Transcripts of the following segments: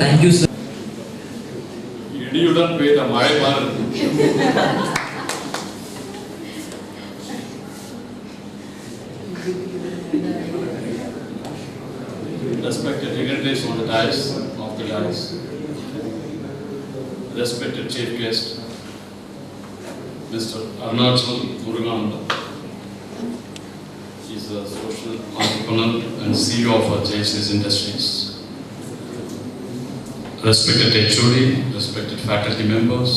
Thank you, sir. இடியுடன் பெய்த மழை மாதிரி respected dignitaries on the dais of the dais, respected chief guest, Mr. Arunachal Murugananda. He is a social entrepreneur and CEO of JSS Industries. Respected HOD, respected faculty members,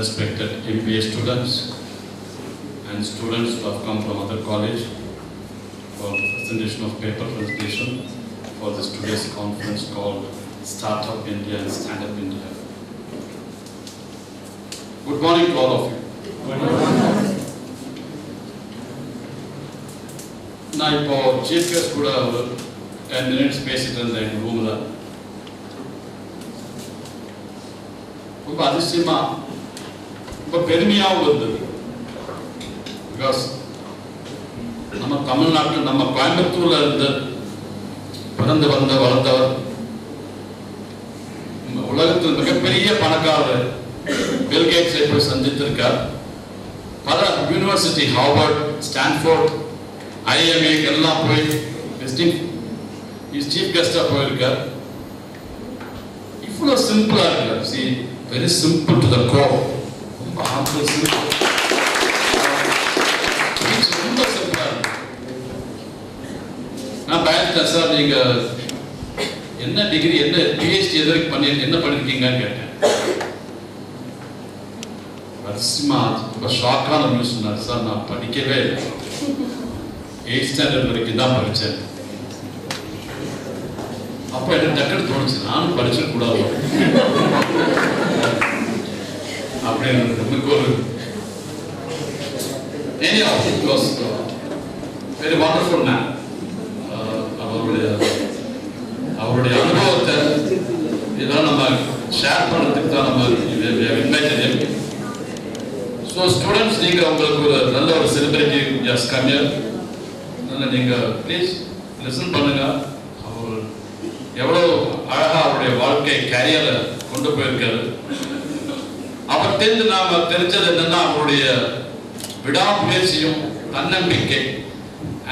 respected MBA students, and students who have come from other college for the presentation of paper presentation for this today's conference called Startup India and Stand Up India. Good morning to all of you. Good morning. நான் இப்போ chief guest கூட ஒரு 10 minutes பேசிட்டு இருந்தேன் எங்கள் ரூமில். ரொம்ப அதிசயமா ரொம்ப பெருமையாகவும் இருந்தது. பிகாஸ் நம்ம தமிழ்நாட்டில் நம்ம கோயம்புத்தூர்ல இருந்து பிறந்து வளர்ந்தவர் உலகத்தில் மிகப்பெரிய பணக்காரர் பில் கேட்ஸை போய் சந்தித்திருக்கார். பல யூனிவர்சிட்டி ஹார்வர்ட், ஸ்டான்ஃபோர்ட், IIMA எல்லாம் போய் விசிட்டிங் சீஃப் கெஸ்டா போயிருக்கார். இவ்வளோ சிம்பிளா இருக்கார். C very simple to the core. ரொம்ப ஹம்பிள், சிம்பிள், ரொம்ப சிம்பிளா இருக்கு. நான் பயந்துட்டேன் சார், நீங்க என்ன டிகிரி, என்ன PhD எதற்கு பண்ணி என்ன பண்ணிருக்கீங்கன்னு கேட்டேன். ரொம்ப ஷாக்கான நியூஸ் சொன்னார். சார் நான் படிக்கவே இல்லை, 8th ஸ்டாண்டர்ட் வரைக்கும் தான் படித்தேன். அப்போ எனக்கு டக்குனு தோணுச்சு, நானும் படிச்சிருக்க கூடாது அப்படின்னு. எனக்கு ஒரு வெரி வண்டர்ஃபுல் மேன். அவருடைய அனுபவத்தை இதெல்லாம் நம்ம ஷேர் பண்ணுறதுக்கு தான் நம்ம இன்வைட்டட். ஸோ ஸ்டூடெண்ட்ஸ், நீங்கள் உங்களுக்கு ஒரு நல்ல ஒரு செலிபிரிட்டி ஜஸ்ட் கம் ஹியர். அதனால் நீங்கள் ப்ளீஸ் லிசன் பண்ணுங்க. அவர் எவ்வளோ அழகாக அவருடைய வாழ்க்கை கேரியரை கொண்டு போயிருக்காரு. அவர் நாம் தெரிஞ்சது என்னன்னா, அவருடைய விடாமுயற்சியும் தன்னம்பிக்கை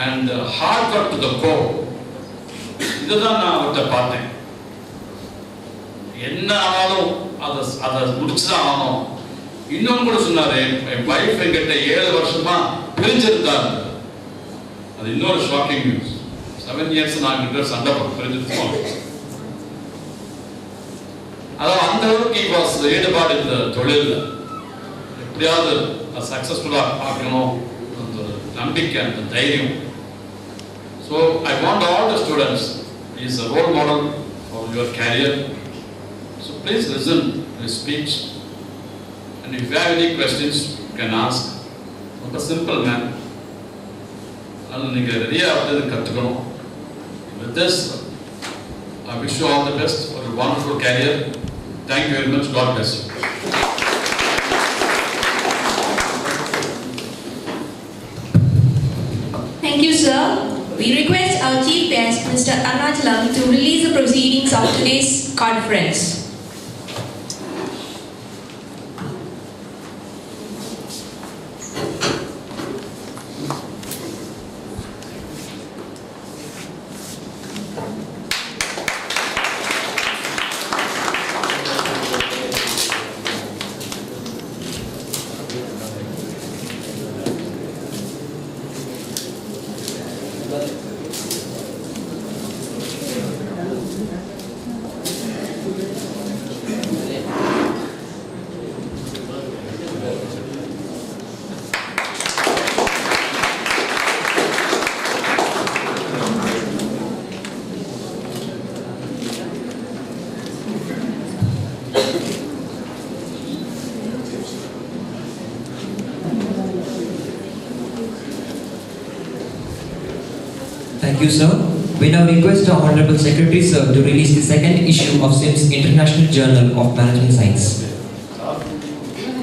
and hard work to the core. இதுதான் நான் அவர்கிட்ட பார்த்தேன். என்ன ஆனாலும் அதை முடிச்சுதான் ஆகணும். இன்னொன்று கூட சொன்னாரு, என் வைஃப் என்கிட்ட 7 வருஷமா பிரிஞ்சிருந்தார். அது இன்னொரு ஷாக்கிங் நியூஸ். 7 years நான் சண்டை போட்டு பிரிஞ்சிருக்கோம். அதாவது அந்த அளவுக்கு ஈடுபாடு இந்த தொழில் எப்படியாவது சக்சஸ்ஃபுல்லாக பார்க்கணும், அந்த நம்பிக்கை, அந்த தைரியம். So I want all the students, is a role model for your career. So please listen his speech, and if you have any questions you can ask. ரொம்ப சிம்பிள் மேன். அதனால் நீங்கள் ரெடியாக வந்து கற்றுக்கணும். With this, I wish you all the best for a wonderful career. Thank you very much. God bless you. Thank you, sir. We request our chief guest, Mr. Arunachalam, to release the proceedings of today's conference. Thank you, sir. We now request our Honorable Secretary, sir, to release the second issue of SIMS International Journal of Management Science.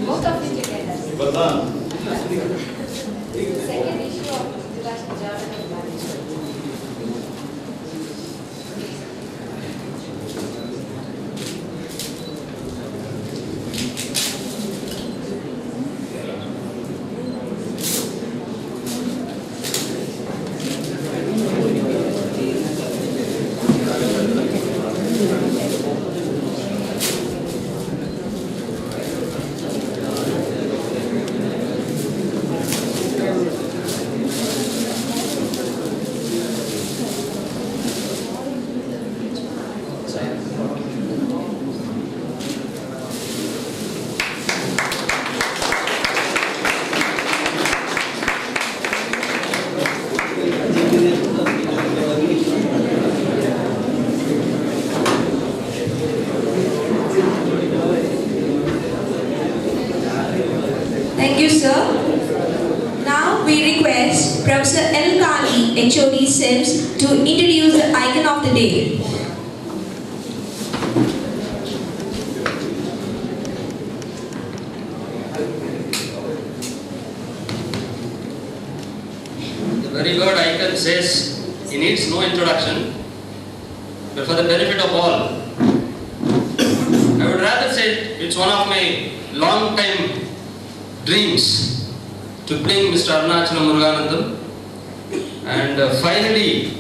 Both of you together. Second issue of International Journal of Management. HOD SIMS to introduce the icon of the day. The very word icon says it needs no introduction, but for the benefit of all, I would rather say it's one of my long time dreams to bring Mr. Arunachalam Muruganandam, and finally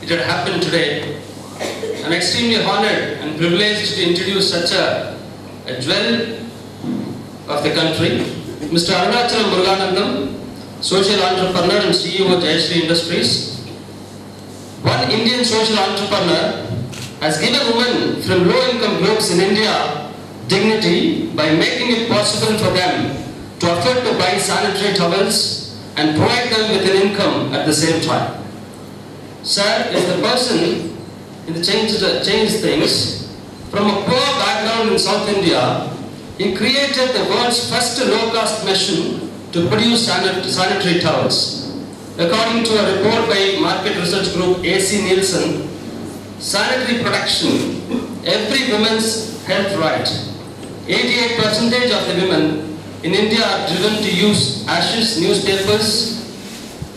it had happened today. I'm extremely honored and privileged to introduce such a jewel of the country, Mr. Arunachalam Muruganandam, social entrepreneur and CEO of Jayashree Industries. One Indian social entrepreneur has given women from low-income groups in India dignity by making it possible for them to afford to buy sanitary towels and provide them with an income at the same time. Sir is the person in the change things. From a poor background in South India, he created the world's first low-cost machine to produce sanitary towels. According to a report by market research group AC Nielsen, sanitary production, every woman's health right. 88% of the women in India are driven to use ashes, newspapers,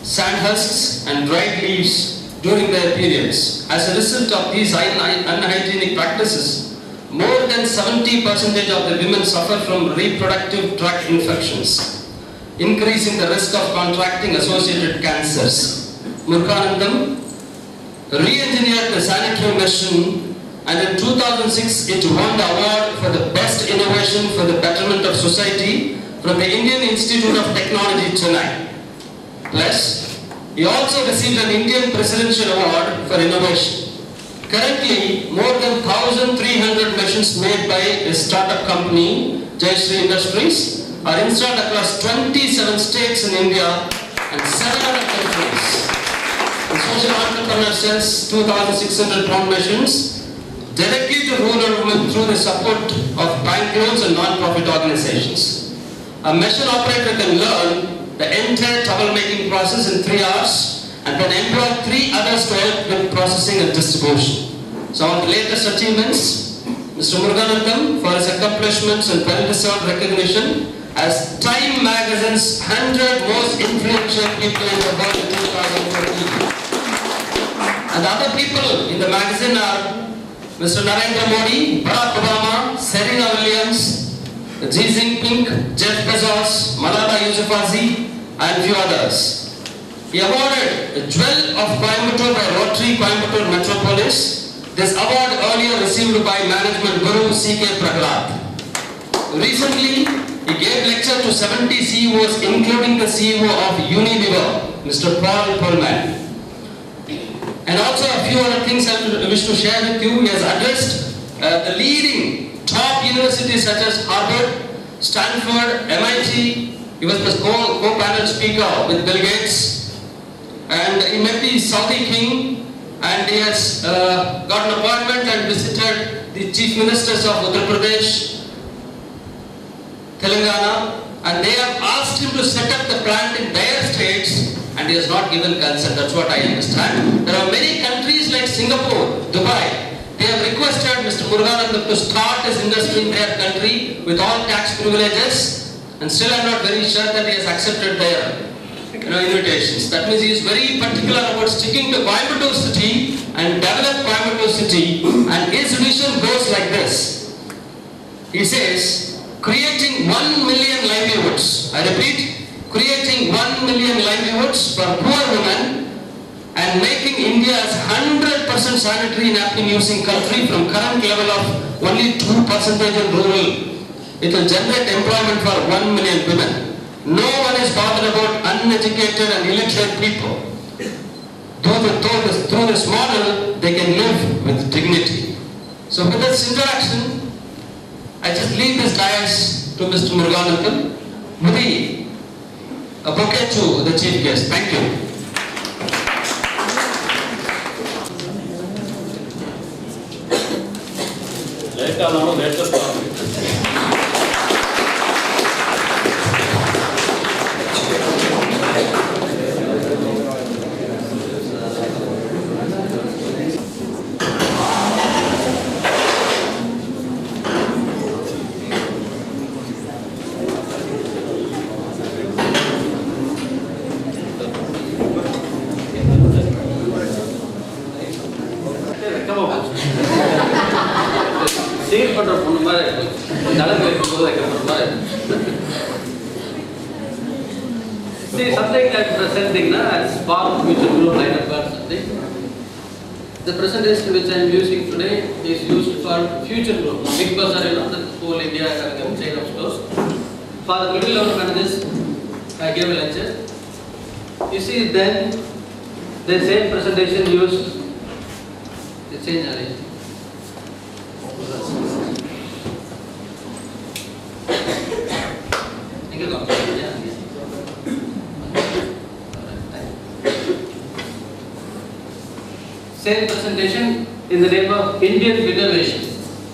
sand husks and dried leaves during their periods. As a result of these unhygienic practices, more than 70% of the women suffer from reproductive tract infections, increasing the risk of contracting associated cancers. Muruganandam re-engineered the sanitary machine, and in 2006 it won the award for the best innovation for the betterment of society from the Indian Institute of Technology, Chennai. Plus, he also received an Indian Presidential Award for innovation. Currently, more than 1,300 machines made by a startup company, Jayashree Industries, are installed across 27 states in India and 7 other countries. The social entrepreneur sells 2,600 pound machines directly to rural women through the support of bank loans and non-profit organizations. A machine operator can learn the entire towel making process in 3 hours and can employ 3 others to help with processing and distribution. Some of the latest achievements, Mr. Muruganandam, for his accomplishments and well-deserved recognition as Time Magazine's 100 most influential people in the world in 2014. And the other people in the magazine are Mr. Narendra Modi, Barack Obama, Serena Williams, Xi Jinping, Jeff Bezos, Malala Yousafzai, and few others. He awarded a Jewel of Coimbatore by Rotary Coimbatore Metropolis. This award earlier received by management guru C.K. Prahlad. Recently, he gave lecture to 70 CEOs, including the CEO of Unilever, Mr. Paul Polman. And also a few other things I wish to share with you. He has addressed the leading top universities such as Harvard, Stanford, MIT. He was the co-panel speaker with Bill Gates. And he met the Saudi king, and he has got an appointment and visited the chief ministers of Uttar Pradesh, Telangana, and they have asked him to set up the plant in their states, and he has not given consent. That's what I understand. There are many countries like Singapore, Dubai. They have requested Mr. Muruganandam to start his industry in their country with all tax privileges, and still I am not very sure that he has accepted their invitations. That means he is very particular about sticking to Coimbatore city and develop Coimbatore city, and his vision goes like this. He says, creating 1 million livelihoods. I repeat, creating 1 million livelihoods for poor women and making India as 100% sanitary napkin using country from current level of only 2% in rural. It will generate employment for 1 million women. No one is bothered about uneducated and illiterate people. Through this model, they can live with dignity. So with this introduction, I just leave this dais to Mr. Muruganandam with a bouquet to the chief guest. Thank you. Seal பண்ற பொண்ணு மாதிரி நடந்து இருக்கும்போது வைக்கிற மாதிரி. See, something like presenting na as part of future group lineup or something. The presentation which I am using today is used for future group. Big Bazaar, you know, the whole India having a chain of stores. For the middle level managers, I gave a lecture. You see, then the same presentation used the change arrangement. Same presentation in the name of Indian Innovation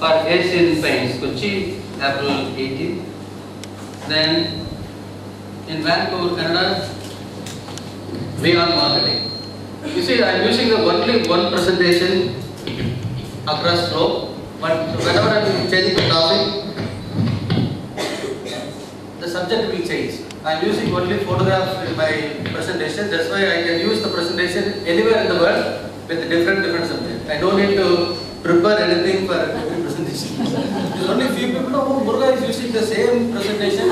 for Asian Paints, Kochi, April 18. Then in Vancouver, Canada, Beyond Marketing. You see, I am using only one presentation across globe, but whenever I am changing the topic, the subject will change. I am using only photographs in my presentation. That's why I can use the presentation anywhere in the world with different subjects. I don't need to prepare anything for every presentation. There's only few people know Muruga is using the same presentation,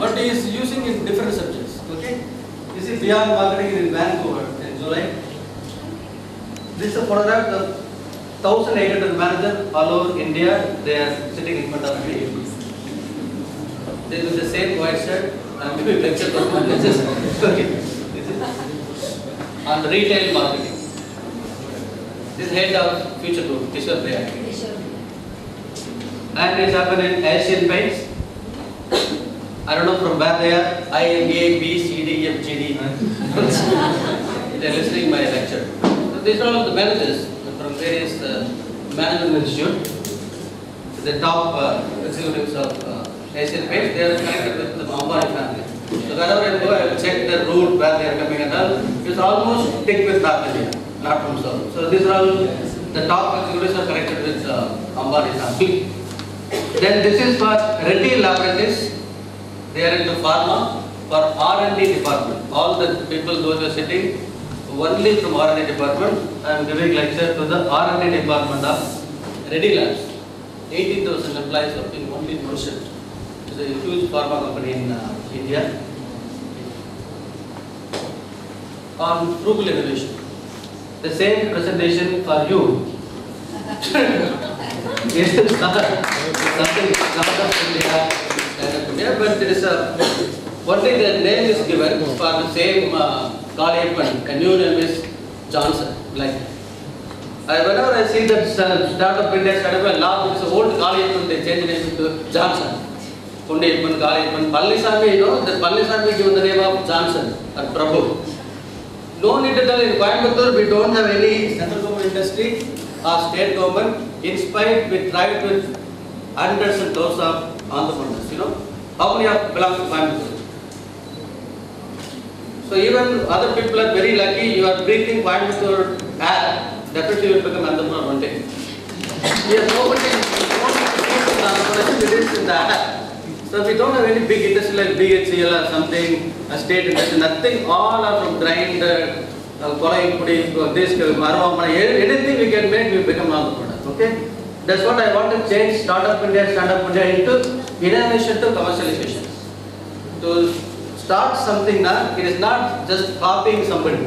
but he is using in different subjects. Okay? This is Beyond Marketing in Vancouver in July. This is a photograph of 1,800 managers all over India. They are sitting in front of me. They with the same white shirt. I'm giving lecture for my lectures. Okay. This is on retail marketing. This is head of future group, Kishore Dayal. And it's happened in Asian Paints. I don't know from where they are. I, A, B, C, D, F, G, D. They are listening my lecture. So these are all the managers from various management institute. The top executives of Asian Paints. They are connected with the Ambani family. So wherever I go, I will check the route where they are coming and all. It's almost thick with North India. Not from south. So these are all the top executives are connected with Ambani family. Then this is for Reddy Laboratories. They are into pharma for R&D department. All the people those are sitting only from R&D department. I am giving lecture to the R&D department of Reddy Labs. 18,000 employees working only in one shift. It's a huge pharma company in India. On frugal innovation. The same presentation for you. Yes, something comes up India, but it is only the name is given for the same Kaliappan. A new name is Johnson. Like whenever I see that startup India startup, I laugh. It's an old Kaliappan. They change the name to Johnson. Kundiyappan, Kaliappan, Pallisamy. You know, the Pallisamy given the name of Johnson or Prabhu. No need to tell in Coimbatore, we don't have any central government industry or state government. In spite, we tried with hundreds and thousands of entrepreneurs. You know, how many of belong to Coimbatore? So even other people are very lucky. You are breathing Coimbatore air. Definitely, you will become entrepreneur one day. Yes, nobody entrepreneurship. It is in the air. So we don't have any big industry like BHCL or something, a state industry, nothing. All are from grind, anything we can make, we become entrepreneur. Okay? That's what I want to change Startup India into innovation to commercialization. To start something now, it is not just copying somebody.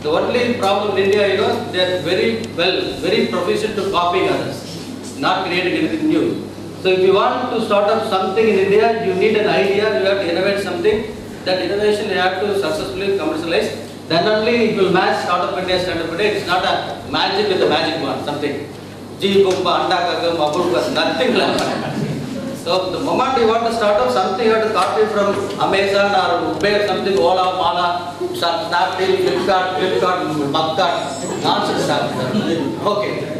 The only problem in India, you know, they are very proficient to copying others, not creating anything new. So if you want to start up something in India, you need an idea, you have to innovate something. That innovation you have to successfully commercialize. Then only it will match Startup India, Startup India. It's not a magic with a magic wand, something. G, Gumba, Anda, Kagam, Abulka, nothing like that. So the moment you want to start up something, you have to copy from Amazon or Uber, something, Ola, Mala, Snapdeal, Flipkart, Bugkart, nonsense stuff. Okay.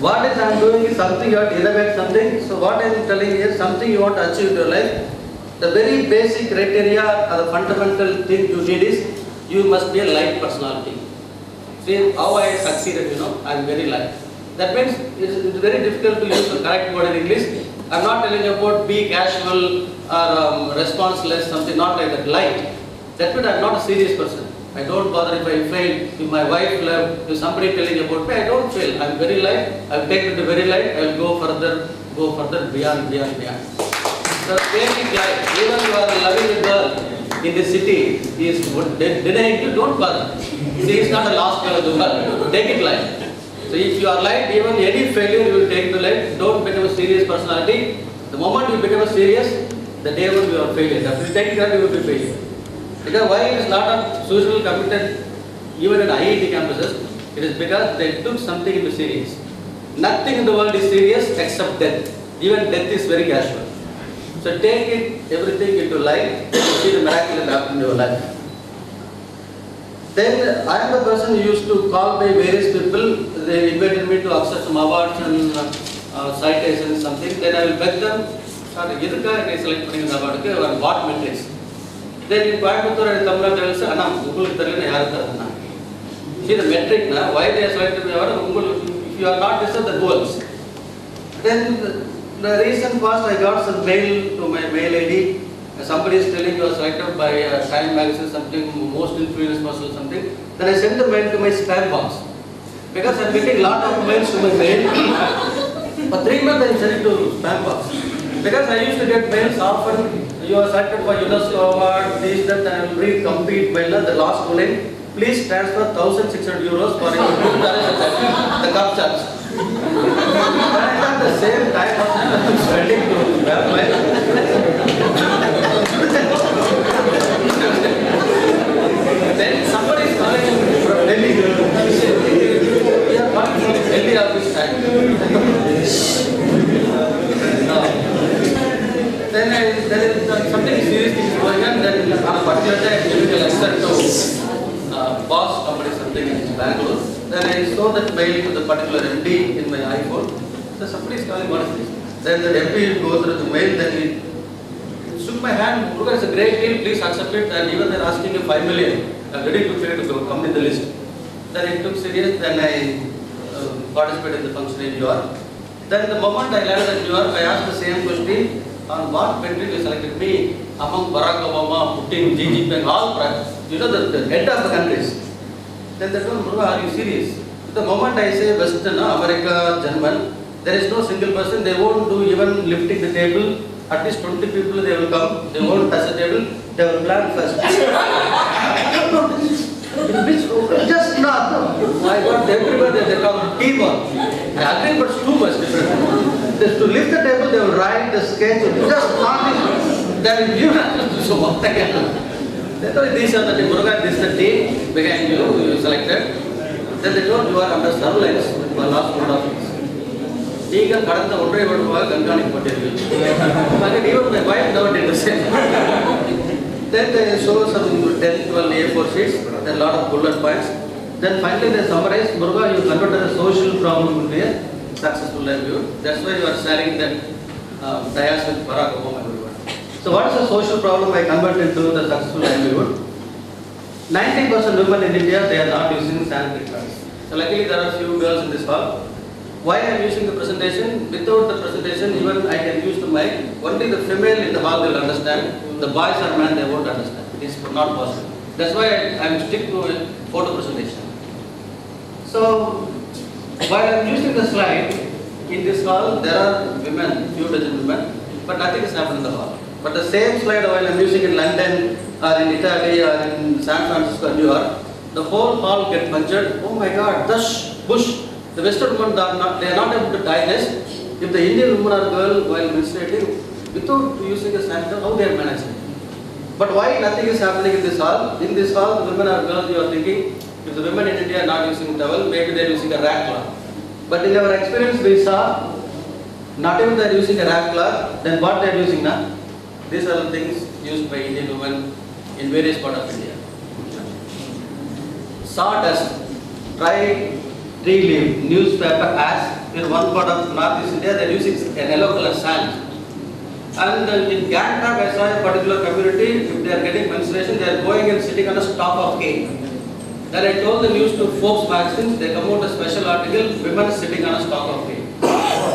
What is I am doing is something you have to innovate something. So what I am telling is something you want to achieve in your life. The very basic criteria or the fundamental thing you need is you must be a light personality. See how I succeeded, you know, I am very light. That means it's very difficult to use the correct word in English. I am not telling you about be casual or responseless, something not like that, light. That means I am not a serious person. I don't bother if I fail, if my wife left, if somebody telling about me, I don't fail. I'm very light, I'll take it to very light, I'll go further, beyond. So take life, even you are loving a girl in the city, he is denying you, don't bother. She is not a lost girl of the world, take it light. So if you are light, even any failure you will take the light, don't become a serious personality. The moment you become serious, the day when you are failure. If you take that, you will be failure. Because why it is not a suicidal committed even in IIT campuses, it is because they took something into serious. Nothing in the world is serious except death. Even death is very casual. So take it, everything into life, then you see the miracle that happened in your life. Then I am the person who used to call by various people. They invited me to accept some awards and citations, something. Then I will beg them, select the award or what metrics. Then in Coimbatore and Tamil Nadu, they will say, see the metric, why they are selected the award? If you are not listed, the goals. Then the recent past, I got some mail to my mail ID. Somebody is telling you are selected by Time magazine, something, most influential person, something. Then I send the mail to my spam box. Because I am getting a lot of mails to my mail. For 3 months I send it to spam box. Because I used to get mails often. You are selected for UNESCO award, this, that, and I will read complete mail. The last line, please transfer 1,600 euros for your the cup charge. But I thought the same time I am spending to grab mail. Then somebody is calling from Delhi. We are calling from Delhi office time. Then there is something serious thing going on. Then on a particular day, I am giving a lecture to boss company something in Bangalore. Then I saw that mail to the particular MD in my iPhone. So somebody is calling, what is this? Then the MD will go through the mail. Then he shook my hand. Look, it's a great deal. Please accept it. And even they're asking you 5 million. I'm ready to pay to go come in the list. Then I took serious. Then I participated in the function in New York. Then the moment I landed in New York, I asked the same question. On what metric you selected me among Barack Obama, Putin, Xi Jinping, all you know the head of the countries. Then they told me, are you serious? The moment I say Western, America, German, there is no single person, they won't do even lifting the table. At least 20 people they will come, they won't touch the table, they will plan first. Just not. I got everybody, they call teamwork. I agree, but it's too much different. To lift the table, they will write the sketch, just not this. Then you have to do so what they can. They told these are the team, this is the team, behind you selected. Then they told you are under surveillance for last 4 hours. Even my wife never did the same. Then they show some 10, 12 A4 sheets, then a lot of bullet points. Then finally they summarize, Muruga, you converted a social problem into a successful livelihood. That's why you are sharing that dais with Barack Obama everyone. So what is the social problem I converted to the successful livelihood? 90% women in India, they are not using sanitary pads. So luckily there are few girls in this hall. Why I am using the presentation? Without the presentation, even I can use the mic. Only the female in the hall will understand. The boys or men, they won't understand. It is not possible. That's why I am stick to a photo presentation. So, while I am using the slide, in this hall, there are women, few dozen women, but nothing has happened in the hall. But the same slide while I am using in London, or in Italy, or in San Francisco, New York, the whole hall gets punctured. Oh my God, Bush. The Western women they are not able to digest. If the Indian woman or girl while menstruating, without using a sanitizer, how they are managing? But why nothing is happening in this hall? In this hall, the women or girls, you are thinking, if the women in India are not using towel, maybe they are using a rag cloth. But in our experience, we saw, not even they are using a rag cloth, then what they are using now? These are the things used by Indian women in various parts of India. Sawdust, dry tree leaf, newspaper ash. In one part of Northeast India, they are using a yellow color sand. And in Gangtok, I saw a particular community, if they are getting menstruation, they are going and sitting on a stalk of cake. Then I told the news to Forbes magazine, they come out a special article, women sitting on a stalk of cake.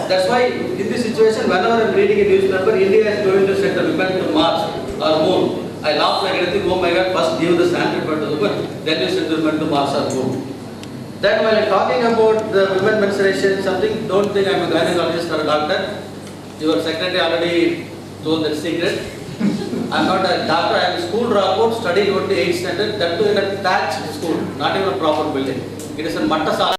That's why in this situation, whenever I am reading a newspaper, India is going to send the women to Mars or Moon. I laugh like anything, oh my God, first give the sanitary pad to the woman, then you send the women to marks or food. Then while talking about the women menstruation, something, don't think I'm a gynecologist or a doctor. Your secretary already told that secret. I'm not a doctor, I am a school dropout, studying only 8th standard, that too in a thatched school, not even a proper building. It is a matta